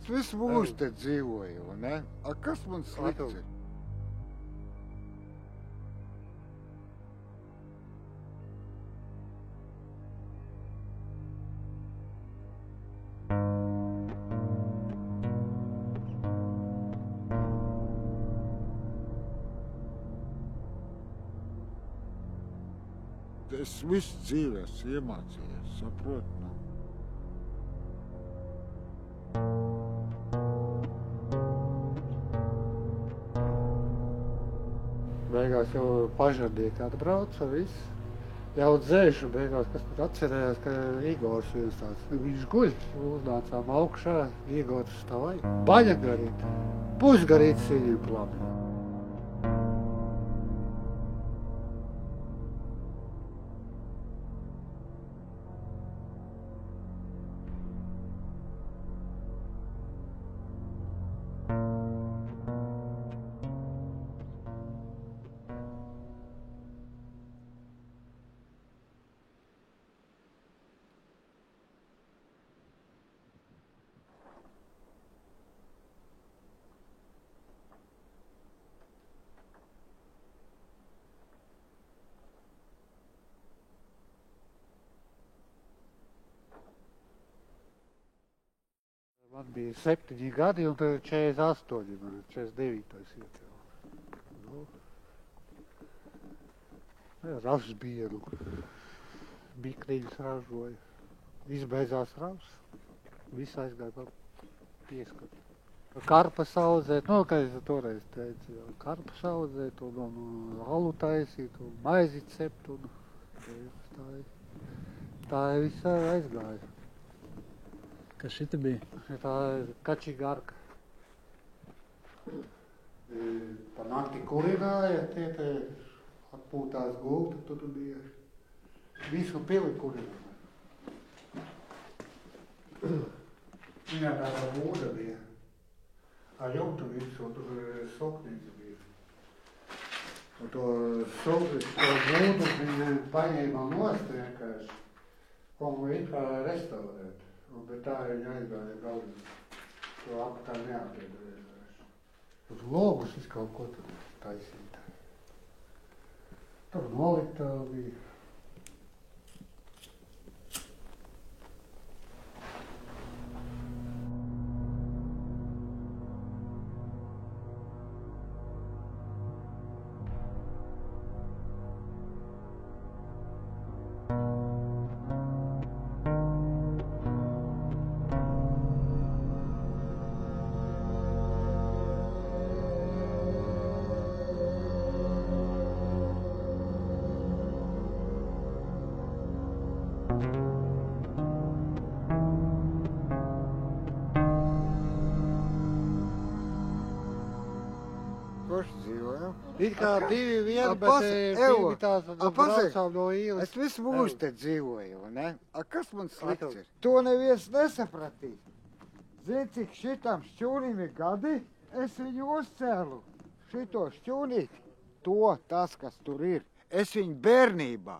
Es visu mūžu te dzīvoju, ne? A, kas man slikts ir? Es visu dzīvi esmu iemācījies, saprot, nu. Beigās jau pažardīgi atbrauca viss. Jau dzēšu beigās, kas pat atcerējās, ka Igors viens tāds. Viņš guļ, uznācām augšā, Igors stāvai. Baļa garīt, pusgarīt viņam plāpi. Man bija 7 gadi un 48, man 49 iet jau. Nu, ravs bija, nu, bikniņas ražoja. Izbeidzās ravs, viss aizgāja pa pieskatu. Karpas audzēt, nu, kā es toreiz teicu, karpas audzēt un alu taisīt un maizi cept un tā viss aizgāja. Kas šita bija? Tā ir kačigarka. Pa nakti kurināja, tie atpūtās gulti, tur bija visu pili kurināja. Viņā tāda būda bija. Ar jumtu visu, un tur soknīca bija. Un to soknīcu, to būdu viņa paņēma nost vienkārši, un it kā restaurēt. Bet tā viņa aizgāja galvenā. To aptā neapiedarēs. Uz logus visu kaut ko tur taisīt. Tur noliktā bija. It kā 2-1, bet divi tās braucām no īles. Es visu mūžu te dzīvoju, ne? A, kas man slikts ir? To neviens nesapratīs. Zini, cik šitam šķūnim ir gadi? Es viņu uzcēlu. Šito šķūnīti, tas, kas tur ir. Es viņu bērnībā.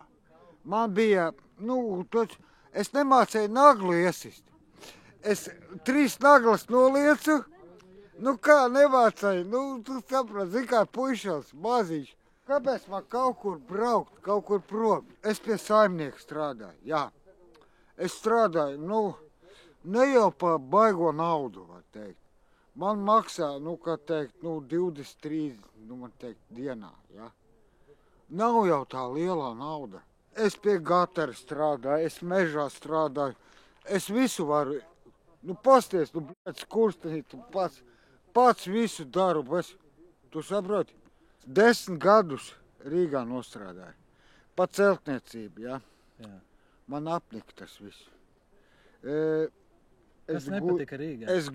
Man bija, es nemācēju naglu iesist. Es 3 naglas noliecu. Kā nemācēju, tu saprati, zini kā puišals, maziņš. Kāpēc man kaut kur braukt, kaut kur prom? Es pie saimnieka strādāju, jā. Es strādāju, ne jau pa baigo naudu, var teikt. Man maksā, 23, dienā, jā. Nav jau tā lielā nauda. Es pie gatara strādāju, es mežā strādāju. Es visu varu, pasties, skurstenī, tu pats visu daru, tu saproti, 10 gadus Rīgā nostrādāju. Pa celtniecību, jā. Man apnika tas viss. Kas nepatika Rīgā? Es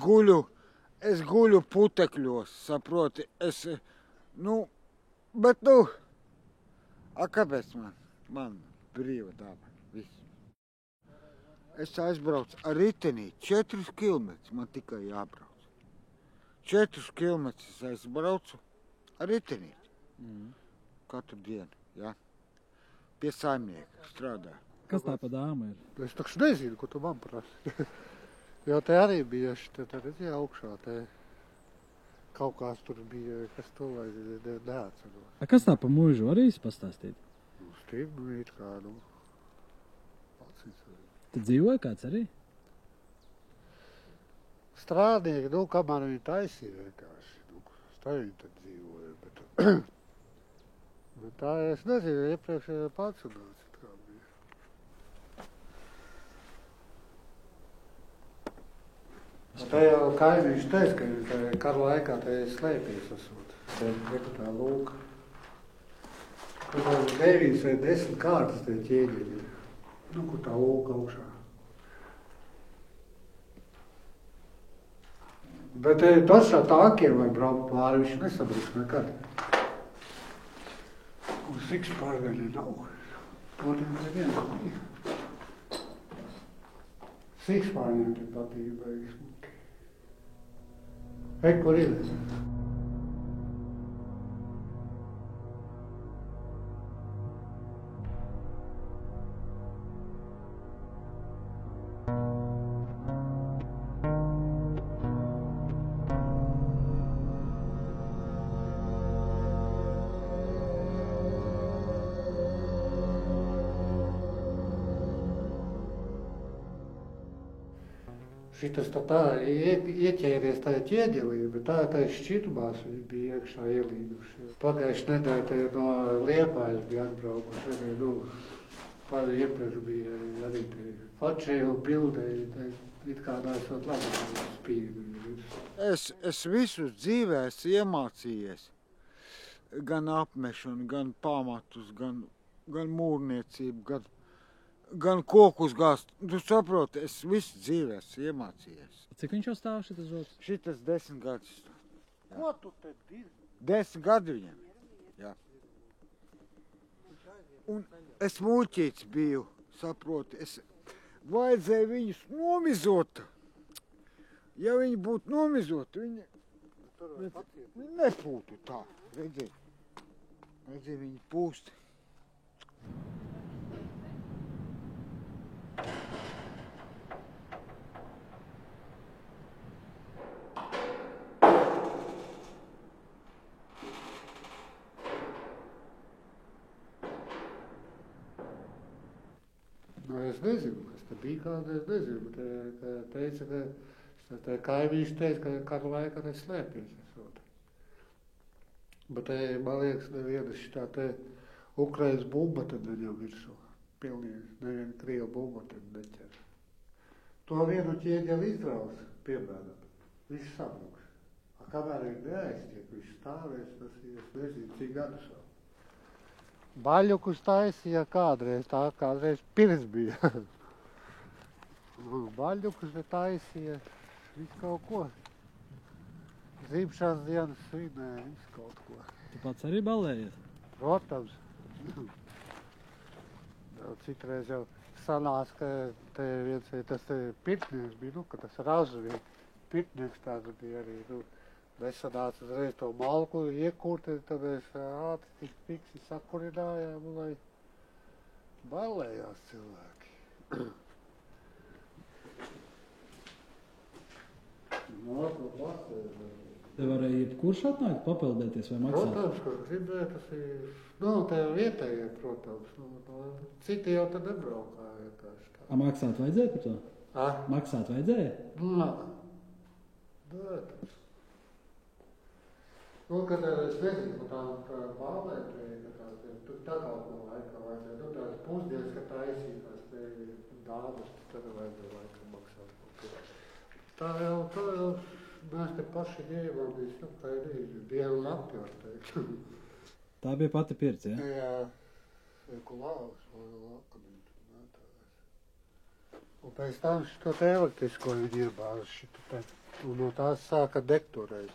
guļu putekļos, saproti. Kāpēc man brīva daba, viss. Es aizbraucu ar ritenī, 4 kilometrus man tikai jābrauc. 4 kilometrus aizbraucu ar ritenīti. Katru dienu, jā. Pie saimnieka strādāju. Kas tā pa dāma ir? Es taču nezinu, ko tu man prasi. Jo te arī bija šitā, te redzēja augšā, te kaut kāds tur bija, kas to vajag neatceros. A kas tā pa mūžu arī pastāstīt? Stību it kā, pats izsaka. Tad dzīvoja kāds arī? Strādnieki, kamēr viņi taisīja vienkārši, tā viņi tad dzīvoja, bet tā es nezinu, iepriekš pats unāts it kā bija. Tā jau kaimiņš teica, ka viņi karu laikā te slēpies esot. Te tā lūka. Kur tā 9 vai 10 kārtas te ķēģeļi. Kur tā lūka augšā. Bet dažā tākiem vai braukt pāri, viņš nesabruks nekad. Un sikspārgaļi nav. Todien neviens bija. Sikspārgaļi te patīk baigi smuki. Kur ir? Šitas tā ieķēries tajā ķieģelī, bet tā šķitumās viņi bija iekšā ielīduši. Pagājuši nedēļ no Liepājas bija atbraukuši, arī, pāri iepriekš bija arī te fačēji un bildēji, it kā nesot labi spīdi. Es visu dzīvē esmu iemācījies, gan apmešanu, gan pamatus, gan mūrniecību, gan kokus gāzt. Tu saproti, es visu dzīvē esmu iemācījies. Cik viņš jau stāv šitas zots? Šitas 10 gadus. Ko tu te dirbi? 10 gadu viņam. Jā. Un es muļķīts biju, saproti. Vajadzēja viņus nomizot. Ja viņi būtu nomizot, viņi nepūtu tā. Redzēja viņi pūst. Es nezinu, kas te bija kāda, es nezinu, bet teica, ka kaimiņš teica, ka kādu laiku te slēpies esot. Bet man liekas, neviena šitā te Ukrainas bumba tad viņam virsū. Pilnīgi, neviena Krieva bumba tad neķer. To vienu ķieģeli izdraus, piemēram, viņš sabruks. Kamēr viņš neaiztiek, viņš stāvēs, tas ir, es nezinu, cik gadus vēl. Baļukus taisīja kādreiz, tā kādreiz pirms bija. Baļukus taisīja, visu kaut ko. Dzimšanas dienas svinēja, visu kaut ko. Tu pats arī ballējies? Protams. Citreiz jau sanās, ka te viens tas pirtnieks bija, ka tas Razvi pirtnieks tagad bija arī, nesanāca uzreiz to malku iekurt, tad mēs ātri tik fiksi sakurinājām, lai ballējās cilvēki. Te varēja jebkurš atnākt papildēties vai maksāt? Protams, kas gribēja, tas ir, te vietējie, protams, citi jau tad nebraukā vienkārši tā. A maksāt vajadzēja par to? Maksāt vajadzēja? Protams. Kad es nezinu, tā bālētēja, ka tā kaut no laikā vajadzēja, tās pusdienas, ka tā aizsīkās te dāvas, tad vajadzēja laikam maksāt. Tā jau mēs te paši ņēmāmies, tā ir dienu nakti, var teikt. Tā bija pati pirts, ja? Jā, kulāvs vai lakanīt. Un pēc tam šito te elektrisko viņi iebāza šito te, un no tās sāka degt toreiz.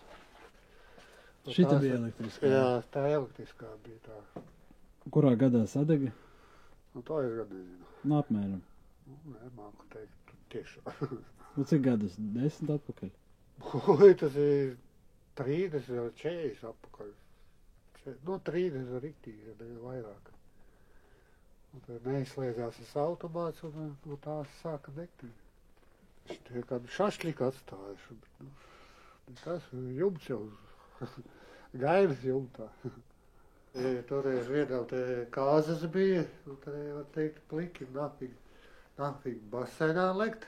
Šita bija elektriskā? Jā, tā elektriskā bija tā. Kurā gadā sadega? To es gan nezinu. Apmēram. Nemāku teikt, tiešām. Cik gadus? 10 atpakaļ? Tas ir 30 vai 40 atpakaļ. 30 riktīgi, vairāk. Un tad neizslēdzās tas automāts un tās sāka degt. Tie kādu šašļiku atstājuši. Tas jumts jau gainas jumtā. Toreiz vienam te kāzas bija, un tad var teikt pliki nafīgi basēnā lekt.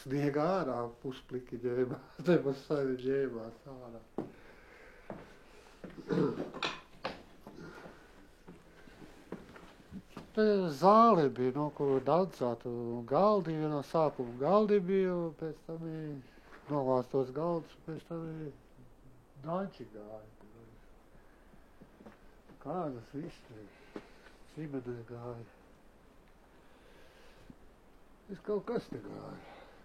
Sniegā ārā puspliki ņēmās, te basēni ņēmās ārā. Te zāle bija, no kur daudzātu galdi, no sākuma galdi bija, un pēc tam bija novāstos galdus, un pēc tam bija daņķi gāja. Kādas viss, cimenes gāja. Es kaut kas te gāja.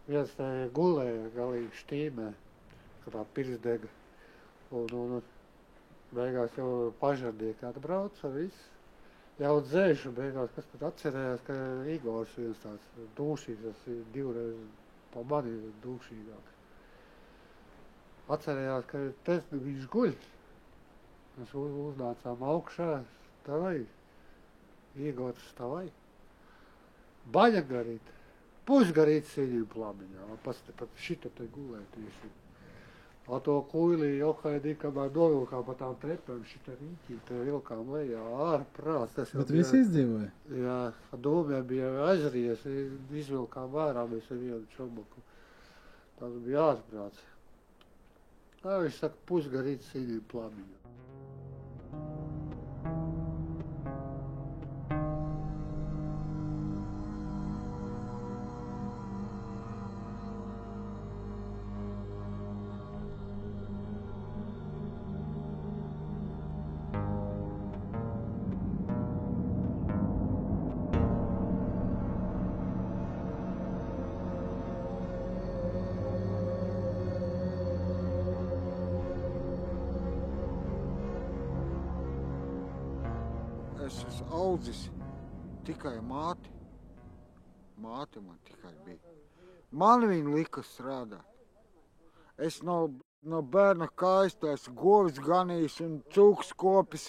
Viens te gulēja galīgi štīmē, kad tā pirsdega, un beigās jau pažarnieki atbrauca, viss. Jau dzēšu beigās, kas pat atcerējās, ka Igors viens tāds dūšīgs, tas ir divreiz pa mani dūšīgāk. Atcerējās, ka te viņš guļ. Mēs uznācām augšā, tavai, Igors tavai. Baļa garīt, pusgarīt sīņiem plamiņā, pat šita te gulē tieši. A to kuilī Johaidī, kamēr novilkām pa tām trepēm, šita rīķī, te vilkām lejā ārprāts. Bet visi izdzīvoja? Jā, domē bija aizries, izvilkām ārā mēs ar vienu čomuku. Tas bija ārprāts. Tā viņš saka, pusgarīt sīņiem plamiņā. Es esmu audzis tikai māti. Māte man tikai bija. Man viņa lika strādāt. Es no bērna kājas tās govis ganījis un cūks kopis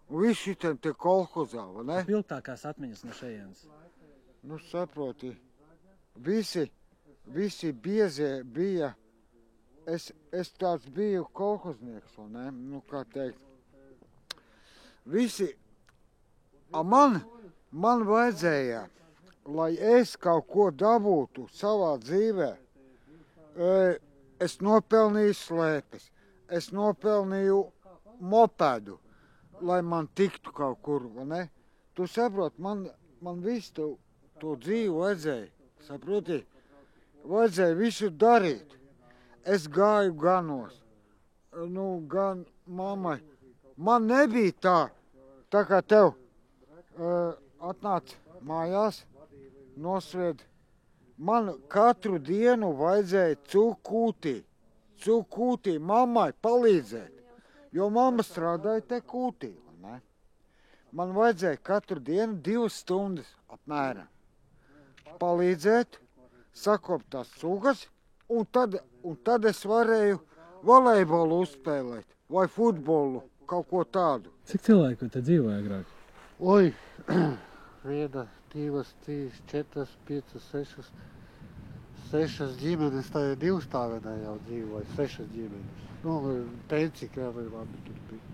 un visu šitiem te kolhozā, vai ne? Viltākās atmiņas no šejienes. Nu, saproti, visi biezie bija, es tāds biju kolhoznieks, vai ne? Nu, kā teikt, visi, man vajadzēja, lai es kaut ko dabūtu savā dzīvē. Es nopelnīju slēpes, es nopelnīju mopedu, lai man tiktu kaut kur, vai ne? Tu saproti, man visu to dzīvi vajadzēja, saproti, vajadzēja visu darīt. Es gāju ganos, gan mammai. Man nebija tā kā tev. Atnāc mājās, nosvied. Man katru dienu vajadzēja cūkūtī mammai palīdzēt, jo mamma strādāja te kūtī. Ne? Man vajadzēja katru dienu 2 stundas apmēram palīdzēt, sakopt tās sugas, un tad es varēju volejbolu uzspēlēt vai futbolu, kaut ko tādu. Cik cilvēku te dzīvoja agrāk? Oi, 1, 2, 3, 4, 5, 6 ģimenes, tā ir 2 stāvenē jau dzīvoja, 6 ģimenes. Teici, kā labi tur bija.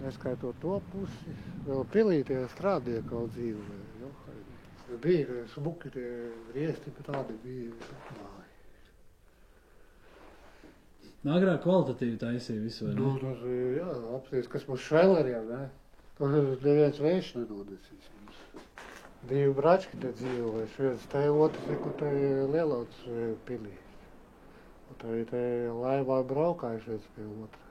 Neskaitot to pusi, vēl pilītie strādīja kaut dzīvoja. Bija smuki tie riesti, bet tādi bija māji. Agrāk kvalitatīvi taisīja visu, vai ne? Tas ir, jā, apsties, kas mums šveleriem, ne? Tas neviens vējš nenodesīs. 2 brački te dzīvojuši, viens te, otrs, te Lielauts pilī. Un te laivā braukājušies pie otra.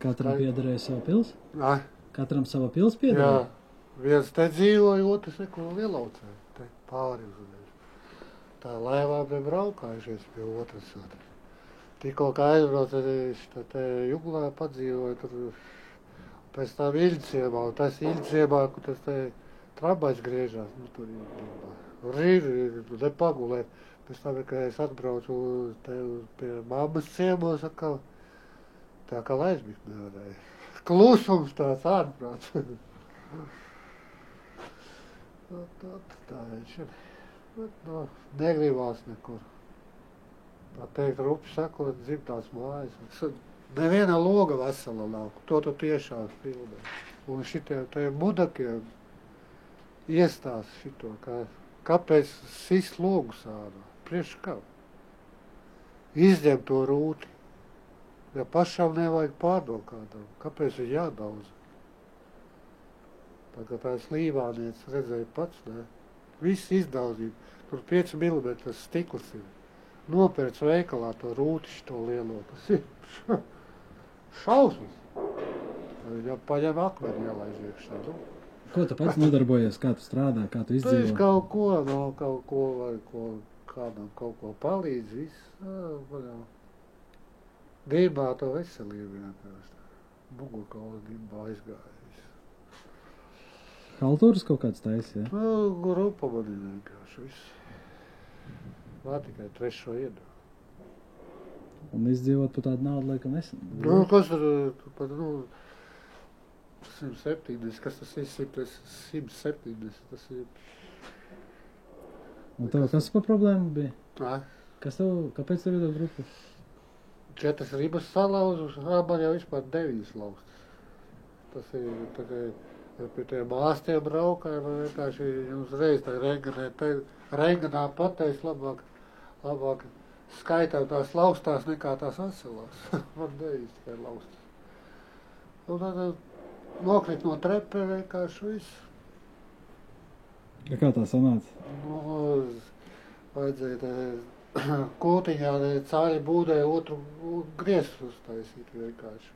Katram piederēja savu pils? Jā. Katram sava pils piederēja? Jā. Viens te dzīvoja, otrs neko Lielaucē, te pāri uzreiz. Tā laivā bija braukājušies pie otras. Tikko kā aizbrauc, te Juglā padzīvoja, tur pēc tam Iļciemā, un tas Iļciemā, kur tas te tramvajs griežās, tur rīri, nepagulēt. Pēc tam, kad es atbraucu te pie mammas ciemos, atkal tā kā aizmigt nevarēja. Klusums tāds ārprāts. Tā viņš ir. Bet, negribās nekur. Tā teikt, rupi sakot, dzimtās mājas. Neviena loga vesela nav. To tu tiešām filmē. Un šitie budakie iestāsta šito, kāpēc sist logu sādā. Priekš kā? Izņem to rūti. Ja pašam nevajag pārdot kādam, kāpēc ir jādaudz? Tā kā tās Līvānietis redzēja pats, ne? Viss izdauzība. Tur 5 mm stikls ir. Nopērc veikalā to rūti šito lielo. Tas ir šausmas. Ja paņem akmeni ielaiž iekšā. Ko tu pats nodarbojies, kā tu strādā, kā tu Tu izdzīvo? esi kaut ko, vai kādam kaut ko palīdz, viss. Dībā to veselību vienkārši. Mugurkaula dībā aizgājas. Haltūras kaut kāds taisi, ja? Grupa man ir vienkārši viss. Vēl tikai 3. iedu. Un izdzīvot par tādu naudu, laikam, Kas tur pat, 170, kas tas ir? 170, tas ir. Un tev kas par problēmu bija? Kāpēc tev ir tā grupa? 4 ribas salauzus, man jau vispār 9 laustas. Tas ir, tā kā pie tiem ārstiem braukāja, man vienkārši uzreiz tā rengenā pateiks labāk skaitām tās laustās nekā tās veselās. Man 9 tikai laustas. Un tad nokrit no trepe vienkārši viss. Kā tā sanāca? Vajadzēja kūtiņā cāļi būdē otru griestu uztaisīt vienkārši.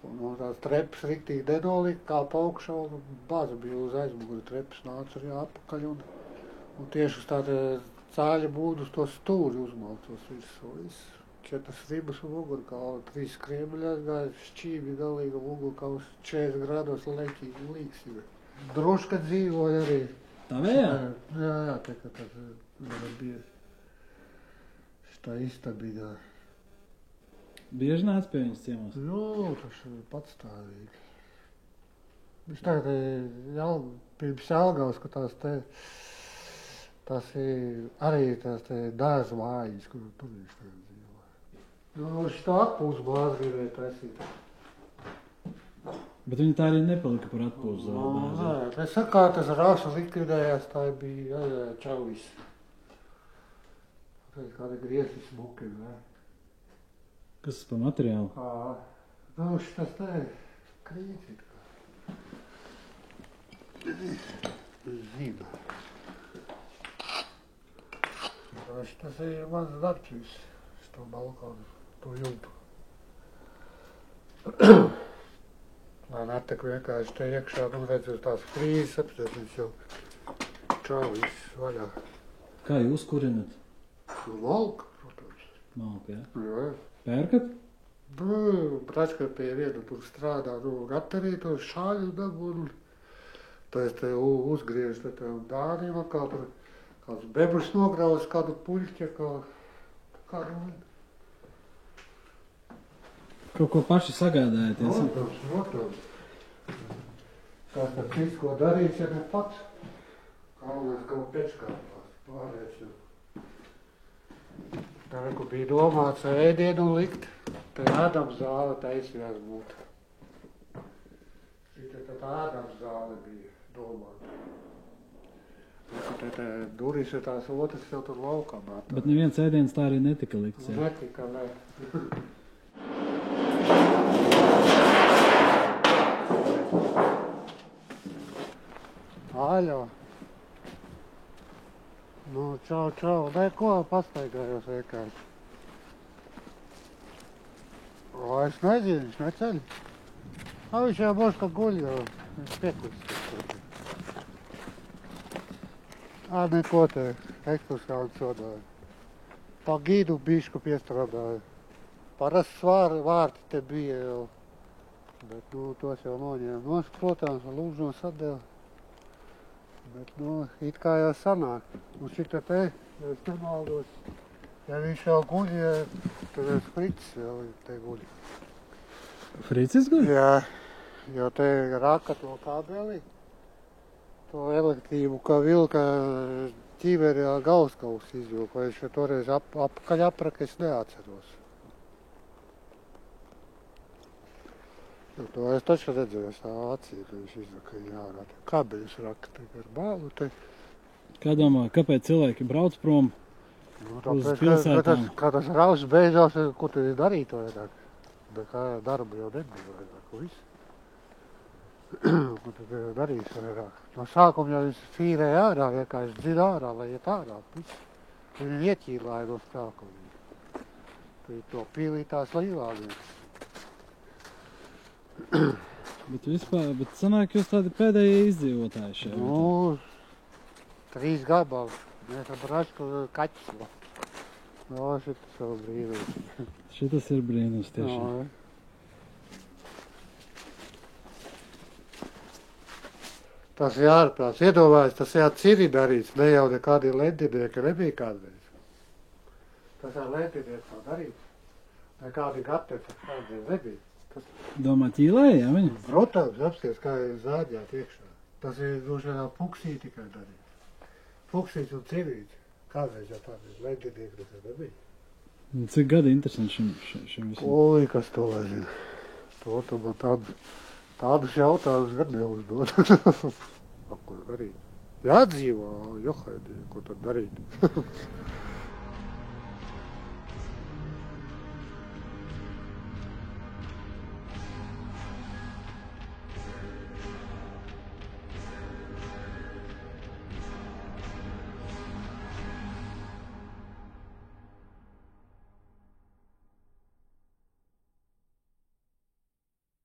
Un tās trepas riktīgi denolika, kā paukšā, un bāza bija uz aizmuguri trepas, nāca arī apakaļ, un tieši uz tāda cāļa būdu uz to stūri uzmalcos visu. 4 ribas un mugurkaula, 3 skriemeļi aizgāja, šķīvi galīgi mugurkauls 40 grādos leķīgi līks. Droška dzīvoja arī. Tā vējā? Jā, tā kā tas bija šitā istabīgā. Bieži nāc pie viņas ciemos? Tas ir patstāvīgi. Viņš tagad pirms Jelgavas, ka tās ir arī tās dārza mājas, kur tur viņš tagad dzīvo. Šitā atpūs bāzi gribēja taisīt. Bet viņa tā arī nepalika par atpūstu bāzi. Nē, sakā, tas rāsa likvidējās, tā bija čauvis. Kāda griesi smuki, ne? Kas par materiālu? Šitas te krīti. Zina. Šitas ir mans darbs, šito balkonu, to jumtu. Lai netek vienkārši te iekšā, redz uz tās krīzes, apstāties, viņš jau čauvis vaļā. Kā jūs kurinat? Malka, protams. Malka, jā? Jā. Pērkat? Prāc, ka pie viena tur strādā, gatavī to šāļu dabūnu. Tā es te uzgriežu te tev dāriem, kā tur kāds bebrus nograujas, kādu puļķa, kādu. Kaut ko paši sagādājaties? Protams. Kāds tad cits, ko darīs, ja ne pats. Galvenais, kaut pēčkārtās, pārēc jau. Tā, kur bija domāts ēdienu likt, te ēdams zāle taisījās būt. Šitā tad ēdams zāle bija domāta. Te durīs ir tās otras jau tur laukā mātā. Bet neviens ēdiens tā arī netika likts, jā? Netika, ne. Aļo. Čau. Neko pastaigājos vienkārši. Es nezinu, viņš neceļ. Viņš jau būs, ka guļ jau. Viņš piekulis. Neko te ekskursāli sodāja. Pa gīdu bišku piestrādāja. Parasts vārti te bija jau. Bet, tos jau noņēma nos, protams, lūžos atdeva. Bet, it kā jau sanāk. Un šita te, ja es nemaldos, ja viņš jau guļ, tad es Fricis jau te guļ. Fricis guļ? Jā, jo te raka to kabeli, to elektrību, kā vilka ķīveri galvaskauls izjūka, vai viņš toreiz apakaļ apraka, es neatceros. To es taču redzēju, es tā acī, ka viņš izraka jārāda. Kabeļus raka ar bālu te. Kā domā, kāpēc cilvēki brauc prom uz pilsētām? Kā tas rauss beidzās, ko tu darīt vairāk? Bet kā darba jau nebija vairāk, viss. Ko tu darīsi vairāk? No sākuma jau viņš fīrēja ārā, vienkārši dzina ārā, lai iet ārā. Viss. Viņi ieķīlāja no sākuma. To pīlītās līvāļiem. Bet vispār, bet sanāk, jūs tādi pēdējie izdzīvotāji šeit. Nu, 3 gabali. Mēs ar bračku kaķis vēl. No, šitas vēl brīnums. Šitas ir brīnums tiešām. No, tas jārprāts. Iedomājies, tas ciri darīts. Ne jau nekādi lentinieki nebija kādreiz. Tas lentinieki nav darīts. Nekādi gateti kādreiz nebija. Domā, ķīlēja, ja viņa? Protams, apsties, kā ir zāģēt iekšā. Tas ir droši vien puksī tikai darīts. Puksīts un civīts. Kādreiz jau tādreiz lentinieki tas nebija. Cik gadi interesanti šim visam? Oi, kas to lai zina. To tu man tādus jautājumus gan neuzdod. Ko darīt? Jādzīvo, johaidī, ko tad darīt.